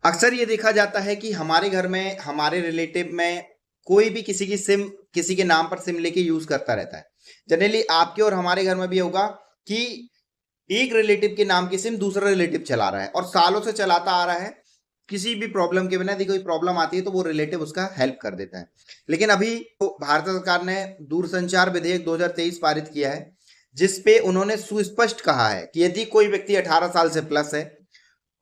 अक्सर ये देखा जाता है कि हमारे घर में, हमारे रिलेटिव में कोई भी किसी की सिम, किसी के नाम पर सिम लेके यूज करता रहता है। जनरली आपके और हमारे घर में भी होगा कि एक रिलेटिव के नाम की सिम दूसरा रिलेटिव चला रहा है और सालों से चलाता आ रहा है। किसी भी प्रॉब्लम के बिना, यदि कोई प्रॉब्लम आती है तो वो रिलेटिव उसका हेल्प कर देता है। लेकिन अभी तो भारत सरकार ने दूरसंचार विधेयक 2023 पारित किया है, जिसपे उन्होंने सुस्पष्ट कहा है कि यदि कोई व्यक्ति 18 साल से प्लस है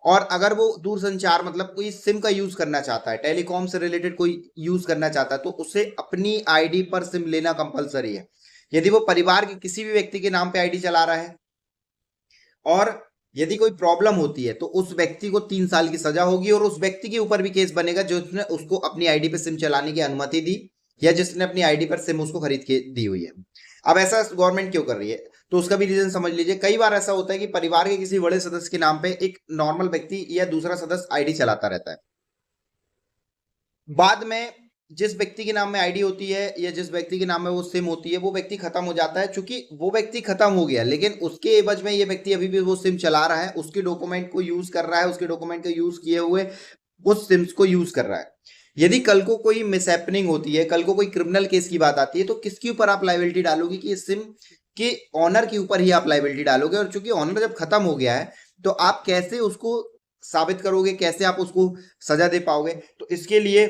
और अगर वो दूरसंचार मतलब कोई सिम का यूज करना चाहता है, टेलीकॉम से रिलेटेड कोई यूज करना चाहता है, तो उसे अपनी आईडी पर सिम लेना कंपलसरी है। यदि वो परिवार के किसी भी व्यक्ति के नाम पे आईडी चला रहा है और यदि कोई प्रॉब्लम होती है तो उस व्यक्ति को 3 साल की सजा होगी और उस व्यक्ति के ऊपर भी केस बनेगा जो उसने उसको अपनी आईडी पर सिम चलाने की अनुमति दी या जिसने अपनी आईडी पर सिम उसको खरीद के दी हुई है। अब ऐसा गवर्नमेंट क्यों कर रही है, तो उसका भी रीजन समझ लीजिए। कई बार ऐसा होता है कि परिवार के किसी बड़े सदस्य के नाम पे एक नॉर्मल व्यक्ति या दूसरा सदस्य आईडी चलाता रहता है। बाद में जिस व्यक्ति के नाम में आईडी होती है या जिस व्यक्ति के नाम में वो सिम होती है, वो व्यक्ति खत्म हो जाता है। चूंकि वो व्यक्ति खत्म हो गया, लेकिन उसके एवज में ये व्यक्ति अभी भी वो सिम चला रहा है, उसके डॉक्यूमेंट को यूज कर रहा है, उसके डॉक्यूमेंट को यूज किए हुए उस सिम्स को यूज कर रहा है। यदि कल को कोई मिसहैपनिंग होती है, कल को कोई क्रिमिनल केस की बात आती है, तो किसके ऊपर आप लाइबिलिटी डालोगे कि इस सिम के ऑनर के ऊपर ही आप लाइबिलिटी डालोगे। और चूंकि ऑनर जब खत्म हो गया है तो आप कैसे उसको साबित करोगे, कैसे आप उसको सजा दे पाओगे। तो इसके लिए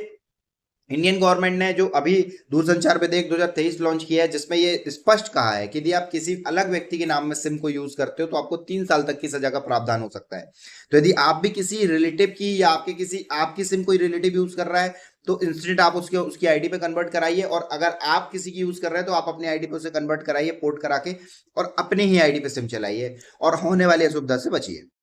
इंडियन गवर्नमेंट ने जो अभी दूरसंचार विधेयक 2023 लॉन्च किया है, जिसमें ये स्पष्ट कहा है कि यदि आप किसी अलग व्यक्ति के नाम में सिम को यूज करते हो तो आपको 3 साल तक की सजा का प्रावधान हो सकता है। तो यदि आप भी किसी रिलेटिव की या आपकी सिम कोई रिलेटिव यूज कर रहा है तो इंस्टेंट आप उसकी आईडी पे कन्वर्ट कराइए, और अगर आप किसी की यूज कर रहे हैं तो आप अपनी आईडी पे उसे कन्वर्ट कराइए पोर्ट करा के, और अपने ही आईडी पे सिम चलाइए और होने वाली असुविधा से बचिए।